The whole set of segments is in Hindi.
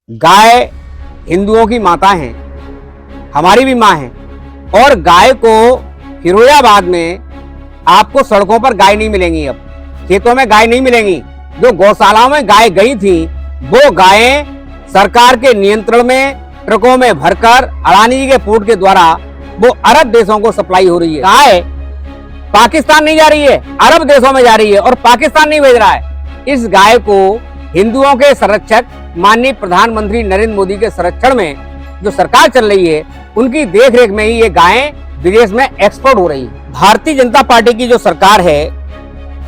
गाय हिंदुओं की माता है, हमारी भी माँ है। और गाय को फिरोजाबाद में आपको सड़कों पर गाय नहीं मिलेंगी, अब खेतों में गाय नहीं मिलेंगी। जो गौशालाओं में गाय गई थी वो गायें सरकार के नियंत्रण में ट्रकों में भरकर अडानी जी के पोर्ट के द्वारा वो अरब देशों को सप्लाई हो रही है। गाय पाकिस्तान नहीं जा रही है, अरब देशों में जा रही है और पाकिस्तान नहीं भेज रहा है। इस गाय को हिंदुओं के संरक्षक माननीय प्रधानमंत्री नरेंद्र मोदी के संरक्षण में जो सरकार चल रही है, उनकी देखरेख में ही ये गायें विदेश में एक्सपोर्ट हो रही है। भारतीय जनता पार्टी की जो सरकार है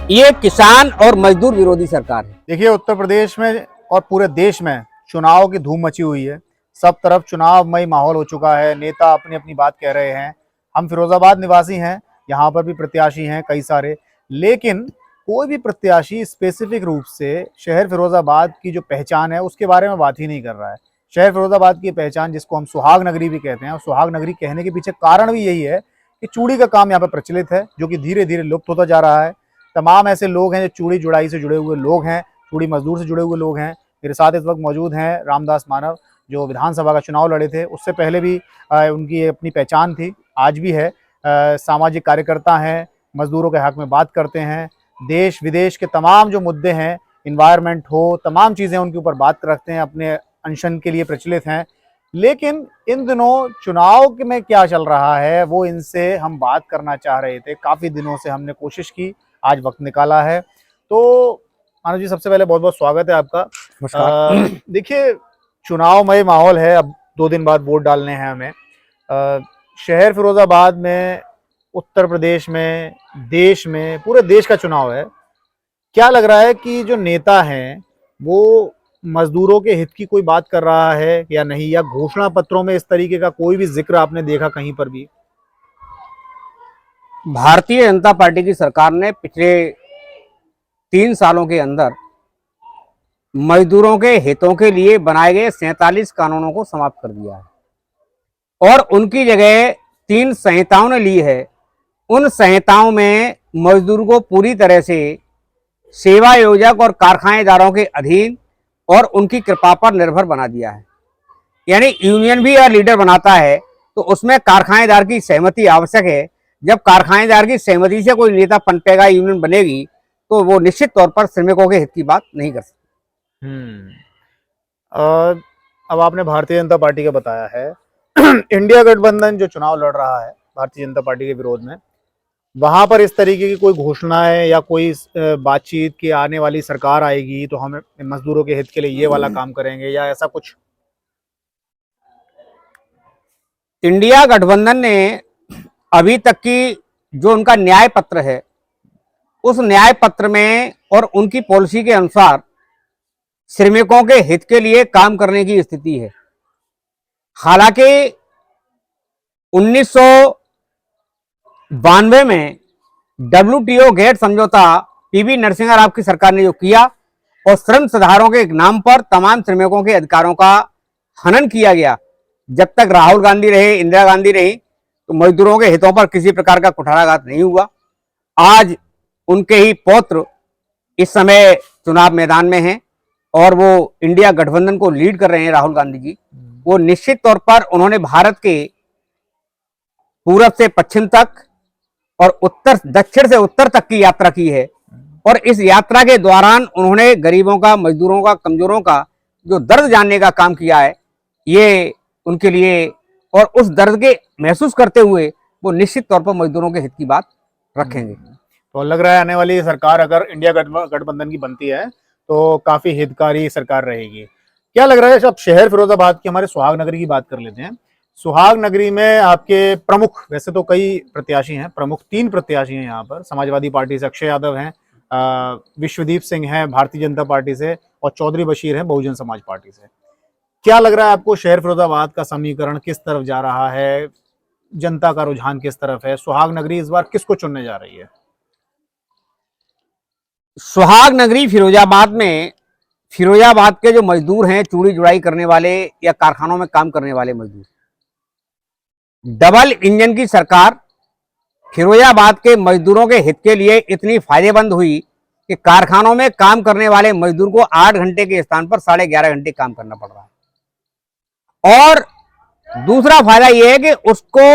ये किसान और मजदूर विरोधी सरकार है। देखिए, उत्तर प्रदेश में और पूरे देश में चुनाव की धूम मची हुई है। सब तरफ चुनावमय माहौल हो चुका है। नेता अपनी अपनी बात कह रहे हैं। हम फिरोजाबाद निवासी हैं, यहाँ पर भी प्रत्याशी हैं कई सारे, लेकिन कोई भी प्रत्याशी स्पेसिफिक रूप से शहर फिरोजाबाद की जो पहचान है उसके बारे में बात ही नहीं कर रहा है। शहर फिरोजाबाद की पहचान, जिसको हम सुहाग नगरी भी कहते हैं, और सुहाग नगरी कहने के पीछे कारण भी यही है कि चूड़ी का काम यहाँ पर प्रचलित है, जो कि धीरे धीरे लुप्त होता जा रहा है। तमाम ऐसे लोग हैं जो चूड़ी जुड़ाई से जुड़े हुए लोग हैं, चूड़ी मजदूर से जुड़े हुए लोग हैं। मेरे साथ इस वक्त मौजूद हैं रामदास मानव, जो विधानसभा का चुनाव लड़े थे। उससे पहले भी उनकी अपनी पहचान थी, आज भी है। सामाजिक कार्यकर्ता हैं, मजदूरों के हक में बात करते हैं। देश विदेश के तमाम जो मुद्दे हैं, इन्वायरमेंट हो, तमाम चीज़ें उनके ऊपर बात रखते हैं, अपने अनशन के लिए प्रचलित हैं। लेकिन इन दिनों चुनाव में क्या चल रहा है वो इनसे हम बात करना चाह रहे थे। काफ़ी दिनों से हमने कोशिश की, आज वक्त निकाला है। तो मानव जी, सबसे पहले बहुत बहुत स्वागत है आपका। देखिए, चुनावमय माहौल है, अब 2 दिन बाद वोट डालने हैं हमें। शहर फिरोजाबाद में, उत्तर प्रदेश में, देश में, पूरे देश का चुनाव है। क्या लग रहा है कि जो नेता हैं वो मजदूरों के हित की कोई बात कर रहा है या नहीं, या घोषणा पत्रों में इस तरीके का कोई भी जिक्र आपने देखा कहीं पर भी? भारतीय जनता पार्टी की सरकार ने पिछले 3 सालों के अंदर मजदूरों के हितों के लिए बनाए गए 47 कानूनों को समाप्त कर दिया है और उनकी जगह 3 संहिताओं ने ली है। उन संहिताओं में मजदूर को पूरी तरह से सेवा योजक और कारखानेदारों के अधीन और उनकी कृपा पर निर्भर बना दिया है। यानी यूनियन भी अगर लीडर बनाता है तो उसमें कारखानेदार की सहमति आवश्यक है। जब कारखानेदार की सहमति से कोई नेता पनपेगा, यूनियन बनेगी, तो वो निश्चित तौर पर श्रमिकों के हित की बात नहीं कर सकता। अब आपने भारतीय जनता पार्टी का बताया है। इंडिया गठबंधन जो चुनाव लड़ रहा है भारतीय जनता पार्टी के विरोध में, वहां पर इस तरीके की कोई घोषणाएं या कोई बातचीत की आने वाली सरकार आएगी तो हम मजदूरों के हित के लिए ये वाला काम करेंगे, या ऐसा कुछ? इंडिया गठबंधन ने अभी तक की जो उनका न्याय पत्र है, उस न्याय पत्र में और उनकी पॉलिसी के अनुसार श्रमिकों के हित के लिए काम करने की स्थिति है। हालांकि 1992 में WTO गेट समझौता PV नरसिम्हा राव की सरकार ने जो किया और श्रम सुधारों के नाम पर तमाम श्रमिकों के अधिकारों का हनन किया गया। जब तक राहुल गांधी रहे, इंदिरा गांधी रही, तो मजदूरों के हितों पर किसी प्रकार का कुठाराघात नहीं हुआ। आज उनके ही पौत्र इस समय चुनाव मैदान में हैं और वो इंडिया गठबंधन को लीड कर रहे हैं, राहुल गांधी जी। वो निश्चित तौर पर उन्होंने भारत के पूरब से पश्चिम तक और दक्षिण से उत्तर तक की यात्रा की है और इस यात्रा के दौरान उन्होंने गरीबों का, मजदूरों का, कमजोरों का जो दर्द जानने का काम किया है, ये उनके लिए, और उस दर्द के महसूस करते हुए वो निश्चित तौर पर मजदूरों के हित की बात रखेंगे। तो लग रहा है आने वाली सरकार अगर इंडिया गठबंधन की बनती है तो काफी हितकारी सरकार रहेगी। क्या लग रहा है? अब शहर फिरोजाबाद की, हमारे सुहाग नगरी की बात कर लेते हैं। सुहाग नगरी में आपके प्रमुख, वैसे तो कई प्रत्याशी हैं, प्रमुख 3 प्रत्याशी हैं यहाँ पर। समाजवादी पार्टी से अक्षय यादव हैं, विश्वदीप सिंह हैं भारतीय जनता पार्टी से, और चौधरी बशीर हैं बहुजन समाज पार्टी से। क्या लग रहा है आपको, शहर फिरोजाबाद का समीकरण किस तरफ जा रहा है? जनता का रुझान किस तरफ है? सुहाग नगरी इस बार किसको चुनने जा रही है? सुहाग नगरी फिरोजाबाद में, फिरोजाबाद के जो मजदूर हैं, चूड़ी जुड़ाई करने वाले या कारखानों में काम करने वाले मजदूर, डबल इंजन की सरकार फिरोजाबाद के मजदूरों के हित के लिए इतनी फायदेमंद हुई कि कारखानों में काम करने वाले मजदूर को 8 घंटे के स्थान पर 11.5 घंटे काम करना पड़ रहा है। और दूसरा फायदा यह है कि उसको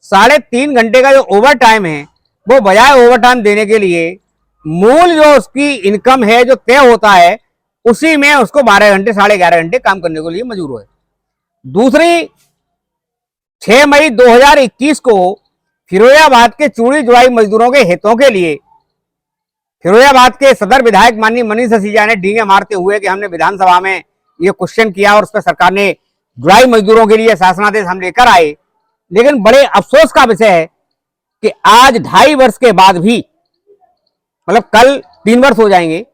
3.5 घंटे का जो ओवर टाइम है वो बजाय ओवर टाइम देने के लिए मूल जो उसकी इनकम है जो तय होता है उसी में उसको 12 घंटे 11.5 घंटे काम करने के लिए मजबूर है। दूसरी, 6 मई 2021 को फिरोजाबाद के चूड़ी जुड़ाई मजदूरों के हितों के लिए फिरोजाबाद के सदर विधायक माननीय मनीष सिसोदिया ने डींगे मारते हुए कि हमने विधानसभा में ये क्वेश्चन किया और उस पर सरकार ने जुड़ाई मजदूरों के लिए शासनादेश हम लेकर आए, लेकिन बड़े अफसोस का विषय है कि आज 2.5 वर्ष के बाद भी, मतलब कल 3 वर्ष हो जाएंगे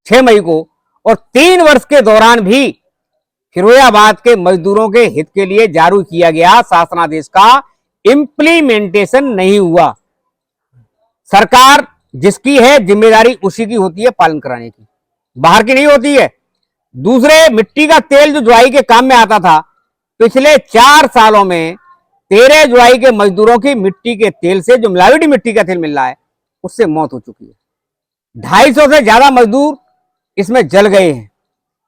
6 मई को, और 3 वर्ष के दौरान भी फिरोजाबाद के मजदूरों के हित के लिए जारी किया गया शासनादेश का इंप्लीमेंटेशन नहीं हुआ। सरकार जिसकी है जिम्मेदारी उसी की होती है पालन कराने की, बाहर की नहीं होती है। दूसरे, मिट्टी का तेल जो जुड़ाई के काम में आता था, पिछले 4 सालों में 13 जुड़ाई के मजदूरों की मिट्टी के तेल से, जो मिलावटी मिट्टी का तेल मिल रहा है, उससे मौत हो चुकी है। 250 से ज्यादा मजदूर इसमें जल गए हैं,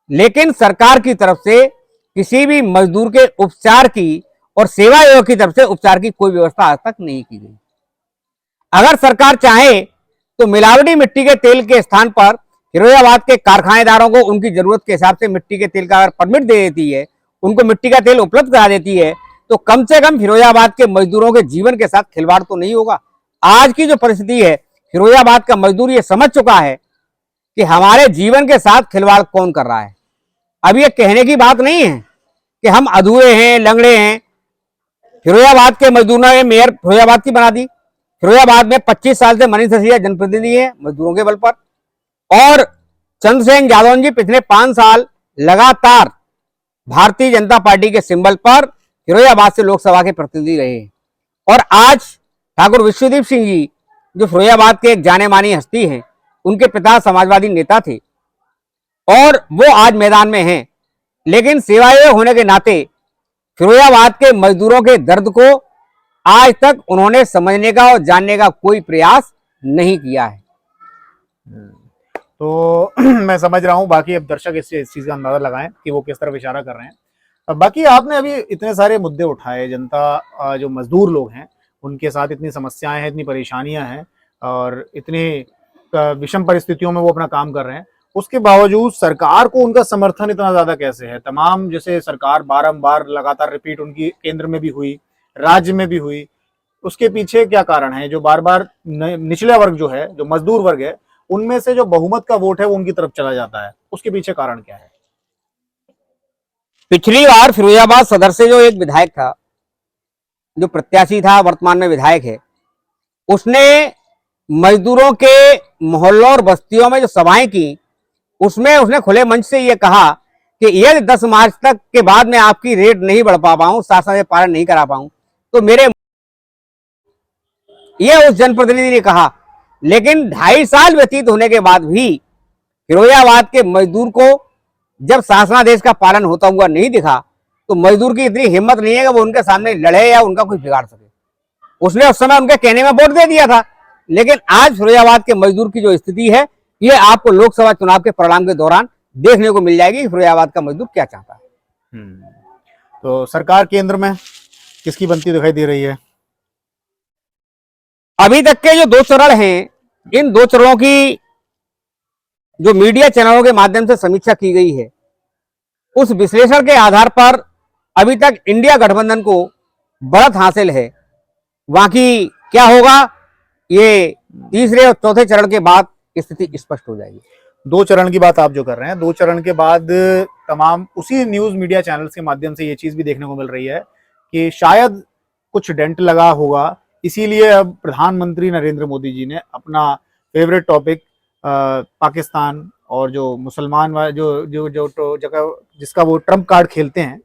लेकिन सरकार की तरफ से किसी भी मजदूर के उपचार की और सेवा आयोग की तरफ से उपचार की कोई व्यवस्था आज तक नहीं की गई। अगर सरकार चाहे तो मिलावटी मिट्टी के तेल के स्थान पर फिरोजाबाद के कारखानेदारों को उनकी जरूरत के हिसाब से मिट्टी के तेल का परमिट दे देती है, उनको मिट्टी का तेल उपलब्ध करा देती है, तो कम से कम फिरोजाबाद के मजदूरों के जीवन के साथ खिलवाड़ तो नहीं होगा। आज की जो परिस्थिति है, फिरोजाबाद का मजदूर ये समझ चुका है कि हमारे जीवन के साथ खिलवाड़ कौन कर रहा है। अब ये कहने की बात नहीं है कि हम अधूरे हैं, लंगड़े हैं। फिरोजाबाद के मजदूरों ने मेयर फिरोजाबाद की बना दी। फिरोजाबाद में 25 साल से मनीष सिसोदिया जनप्रतिनिधि है मजदूरों के बल पर, और चंद्रशेखर यादव जी पिछले 5 साल लगातार भारतीय जनता पार्टी के सिंबल पर फिरोजाबाद से लोकसभा के प्रतिनिधि रहे। और आज ठाकुर विश्वदीप सिंह जी, जो फिरोजाबाद के एक जाने मानी हस्ती हैं, उनके पिता समाजवादी नेता थे और वो आज मैदान में हैं, लेकिन सेवाएं होने के नाते फिरोजाबाद के मजदूरों के दर्द को आज तक उन्होंने समझने का और जानने का कोई प्रयास नहीं किया है। तो मैं समझ रहा हूँ, बाकी अब दर्शक इस चीज का अंदाजा लगाएं कि वो किस तरफ इशारा कर रहे हैं। अब बाकी आपने अभी इतने सारे मुद्दे उठाए, जनता जो मजदूर लोग हैं उनके साथ इतनी समस्याएं हैं, इतनी परेशानियां हैं और इतनी विषम परिस्थितियों में वो अपना काम कर रहे हैं, उसके बावजूद सरकार को उनका समर्थन इतना ज्यादा कैसे है? तमाम जैसे सरकार बारंबार लगातार रिपीट उनकी केंद्र में भी हुई, राज्य में भी हुई, उसके पीछे क्या कारण है? जो बार बार निचला वर्ग जो है, जो मजदूर वर्ग है, उनमें से जो बहुमत का वोट है वो उनकी तरफ चला जाता है, उसके पीछे कारण क्या है? पिछली बार फिरोजाबाद सदर से जो एक विधायक था, जो प्रत्याशी था, वर्तमान में विधायक है, उसने मजदूरों के मोहल्लों और बस्तियों में जो सभाएं की, उसमें उसने खुले मंच से ये कहा कि यदि 10 मार्च तक के बाद में आपकी रेट नहीं बढ़ पाऊं, शासन से पालन नहीं करा पाऊं, तो मेरे, ये उस जनप्रतिनिधि ने कहा। लेकिन 2.5 साल व्यतीत होने के बाद भी फिरोजाबाद के मजदूर को जब शासनादेश का पालन होता हुआ नहीं दिखा, तो मजदूर की इतनी हिम्मत नहीं है कि वो उनके सामने लड़े या उनका कुछ बिगाड़ सके। उसने उस समय उनके कहने में वोट दे दिया था, लेकिन आज फिरोजाबाद के मजदूर की जो स्थिति है, ये आपको लोकसभा चुनाव के परिणाम के दौरान देखने को मिल जाएगी कि फिरोजाबाद का मजदूर क्या चाहता है। तो सरकार केंद्र में किसकी बनती दिखाई दे रही है? अभी तक के जो 2 चरण हैं, इन 2 चरणों की जो मीडिया चैनलों के माध्यम से समीक्षा की गई है, उस विश्लेषण के आधार पर अभी तक इंडिया गठबंधन को बढ़त हासिल है। बाकी क्या होगा, ये तीसरे और चौथे चरण के बाद स्थिति स्पष्ट हो जाएगी। 2 चरण की बात आप जो कर रहे हैं, 2 चरण के बाद तमाम उसी न्यूज मीडिया चैनल्स के माध्यम से ये चीज भी देखने को मिल रही है कि शायद कुछ डेंट लगा होगा, इसीलिए अब प्रधानमंत्री नरेंद्र मोदी जी ने अपना फेवरेट टॉपिक पाकिस्तान और जो मुसलमान जो जगह जिसका वो ट्रम्प कार्ड खेलते हैं,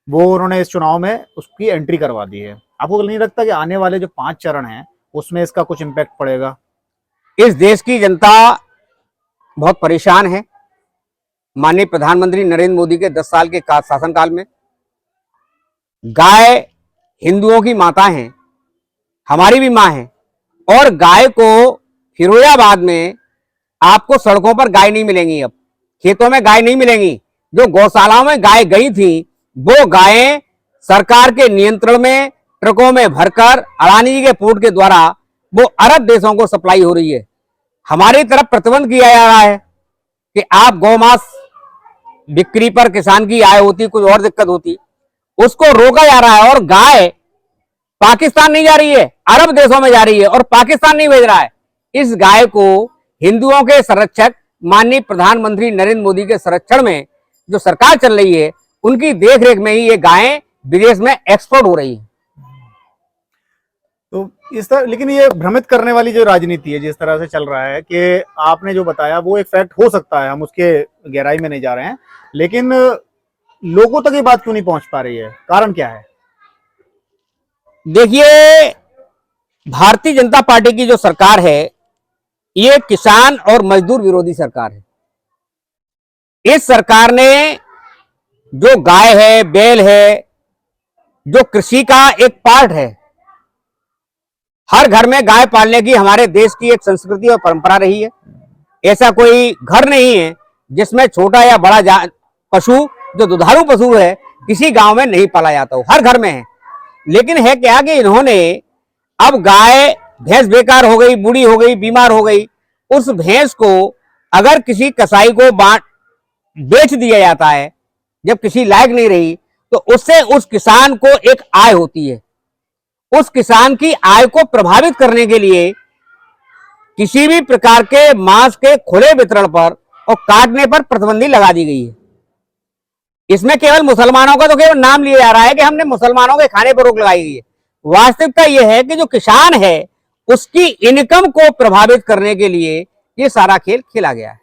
वो उन्होंने इस चुनाव में उसकी एंट्री करवा दी है। आपको नहीं लगता कि आने वाले जो 5 चरण हैं उसमें इसका कुछ इम्पैक्ट पड़ेगा? इस देश की जनता बहुत परेशान है। माननीय प्रधानमंत्री नरेंद्र मोदी के 10 साल के शासनकाल में गाय हिंदुओं की माता है, हमारी भी माँ है, और गाय को फिरोजाबाद में आपको सड़कों पर गाय नहीं मिलेंगी, अब खेतों में गाय नहीं मिलेंगी। जो गौशालाओं में गाय गई थी वो गायें सरकार के नियंत्रण में ट्रकों में भरकर अडानी जी के पोर्ट के द्वारा वो अरब देशों को सप्लाई हो रही है। हमारी तरफ प्रतिबंध किया जा रहा है कि आप गौमांस बिक्री पर किसान की आय होती, कुछ और दिक्कत होती, उसको रोका जा रहा है। और गाय पाकिस्तान नहीं जा रही है, अरब देशों में जा रही है और पाकिस्तान नहीं भेज रहा है। इस गाय को हिंदुओं के संरक्षक माननीय प्रधानमंत्री नरेंद्र मोदी के संरक्षण में जो सरकार चल रही है, उनकी देखरेख में ही ये गायें विदेश में एक्सपोर्ट हो रही है। तो इस तरह, लेकिन ये भ्रमित करने वाली जो राजनीति है जिस तरह से चल रहा है, कि आपने जो बताया वो एक फैक्ट हो सकता है, हम उसके गहराई में नहीं जा रहे हैं, लेकिन लोगों तक ये बात क्यों नहीं पहुंच पा रही है? कारण क्या है? देखिए, भारतीय जनता पार्टी की जो सरकार है, ये किसान और मजदूर विरोधी सरकार है। इस सरकार ने जो गाय है, बैल है, जो कृषि का एक पार्ट है, हर घर में गाय पालने की हमारे देश की एक संस्कृति और परंपरा रही है। ऐसा कोई घर नहीं है जिसमें छोटा या बड़ा पशु जो दुधारू पशु है किसी गांव में नहीं पाला जाता हो, हर घर में है। लेकिन है क्या कि इन्होंने अब गाय भैंस बेकार हो गई, बूढ़ी हो गई, बीमार हो गई, उस भैंस को अगर किसी कसाई को बेच दिया जाता है, जब किसी लायक नहीं रही, तो उससे उस किसान को एक आय होती है। उस किसान की आय को प्रभावित करने के लिए किसी भी प्रकार के मांस के खुले वितरण पर और काटने पर प्रतिबंध लगा दी गई है। इसमें केवल मुसलमानों का तो केवल नाम लिया जा रहा है कि हमने मुसलमानों के खाने पर रोक लगाई गई है। वास्तविकता यह है कि जो किसान है उसकी इनकम को प्रभावित करने के लिए ये सारा खेल खेला गया है।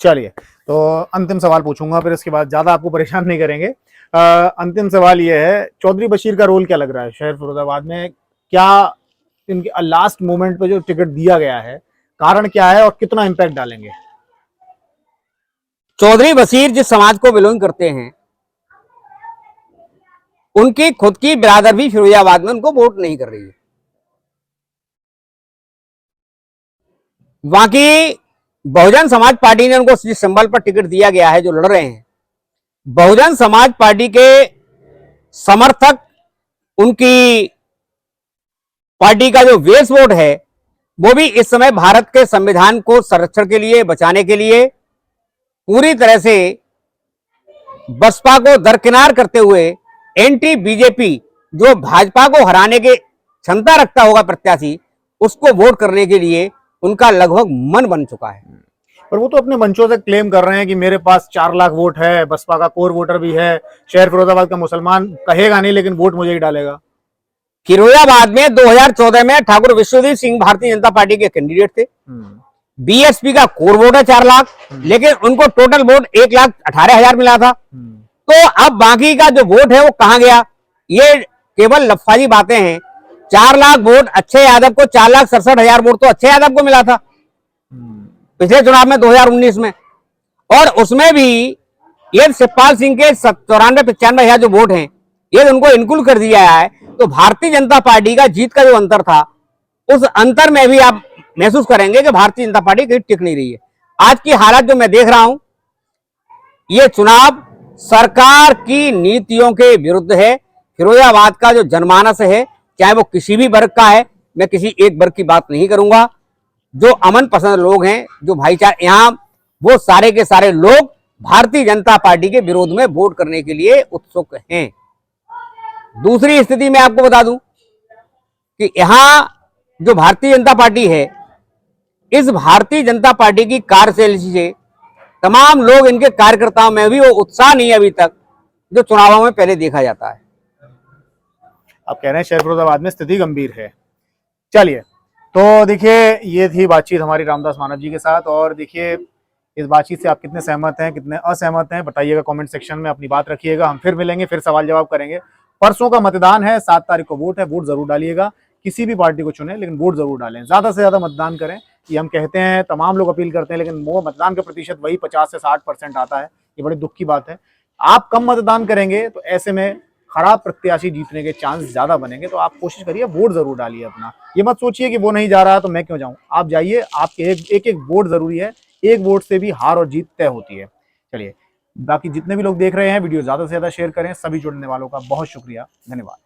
चलिए, तो अंतिम सवाल पूछूंगा, फिर इसके बाद ज्यादा आपको परेशान नहीं करेंगे। अंतिम सवाल ये है, चौधरी बशीर का रोल क्या लग रहा है शहर फिरोजाबाद में? क्या इनके लास्ट मोमेंट पे जो टिकट दिया गया है, कारण क्या है और कितना इम्पैक्ट डालेंगे? चौधरी बशीर जिस समाज को बिलोंग करते हैं, उनकी खुद की बिरादर भी फिरोजाबाद में उनको वोट नहीं कर रही है। बाकी बहुजन समाज पार्टी ने उनको जिस संबल पर टिकट दिया गया है, जो लड़ रहे हैं, बहुजन समाज पार्टी के समर्थक, उनकी पार्टी का जो बेस वोट है, वो भी इस समय भारत के संविधान को संरक्षण के लिए, बचाने के लिए पूरी तरह से बसपा को दरकिनार करते हुए एंटी बीजेपी, जो भाजपा को हराने की क्षमता रखता होगा प्रत्याशी, उसको वोट करने के लिए उनका लगभग मन बन चुका है। पर वो तो अपने मंचों से क्लेम कर रहे हैं कि मेरे पास 4 लाख वोट है, बसपा का कोर वोटर भी है, शहर फिरोजाबाद का मुसलमान कहेगा नहीं लेकिन वोट मुझे ही डालेगा। फिरोजाबाद में 2014 में ठाकुर विश्वजीत सिंह भारतीय जनता पार्टी के कैंडिडेट थे। बीएसपी का कोर वोट है 4 लाख, लेकिन उनको टोटल वोट 1,18,000 मिला था। तो अब बाकी का जो वोट है वो कहां गया? ये केवल लफाजी बातें हैं। 4 लाख वोट अच्छे यादव को, 4,67,000 वोट तो अच्छे यादव को मिला था पिछले चुनाव में 2019 में, और उसमें भी ये शिवपाल सिंह के 94-95,000 जो वोट हैं, ये उनको इनक्लूड कर दिया है। तो भारतीय जनता पार्टी का जीत का जो अंतर था, उस अंतर में भी आप महसूस करेंगे कि भारतीय जनता पार्टी कहीं टिक नहीं रही है। आज की हालत जो मैं देख रहा हूं, ये चुनाव सरकार की नीतियों के विरुद्ध है। फिरोजाबाद का जो जनमानस है, चाहे वो किसी भी वर्ग का है, मैं किसी एक वर्ग की बात नहीं करूंगा, जो अमन पसंद लोग हैं, जो भाईचारा, यहां वो सारे के सारे लोग भारतीय जनता पार्टी के विरोध में वोट करने के लिए उत्सुक हैं। दूसरी स्थिति में आपको बता दूं कि यहां जो भारतीय जनता पार्टी है, इस भारतीय जनता पार्टी की कार्यशैली से तमाम लोग, इनके कार्यकर्ताओं में भी वो उत्साह नहीं है अभी तक जो चुनावों में पहले देखा जाता है। आप कह रहे हैं शहर फिरोजाबाद में स्थिति गंभीर है। चलिए, तो देखिए, ये थी बातचीत हमारी रामदास मानव जी के साथ, और देखिए इस बातचीत से आप कितने सहमत हैं, कितने असहमत हैं, बताइएगा कमेंट सेक्शन में, अपनी बात रखिएगा। हम फिर मिलेंगे, फिर सवाल जवाब करेंगे। परसों का मतदान है, 7 तारीख को वोट है, वोट जरूर डालिएगा। किसी भी पार्टी को चुने, लेकिन वोट जरूर डालें, ज्यादा से ज्यादा मतदान करें। ये हम कहते हैं, तमाम लोग अपील करते हैं, लेकिन वो मतदान का प्रतिशत वही 50 से 60% आता है। ये बड़ी दुख की बात है। आप कम मतदान करेंगे तो ऐसे में खराब प्रत्याशी जीतने के चांस ज्यादा बनेंगे। तो आप कोशिश करिए, वोट जरूर डालिए अपना। ये मत सोचिए कि वो नहीं जा रहा तो मैं क्यों जाऊं। आप जाइए, आपके एक एक वोट जरूरी है। एक वोट से भी हार और जीत तय होती है। चलिए, बाकी जितने भी लोग देख रहे हैं वीडियो ज़्यादा से ज़्यादा शेयर करें। सभी जुड़ने वालों का बहुत शुक्रिया, धन्यवाद।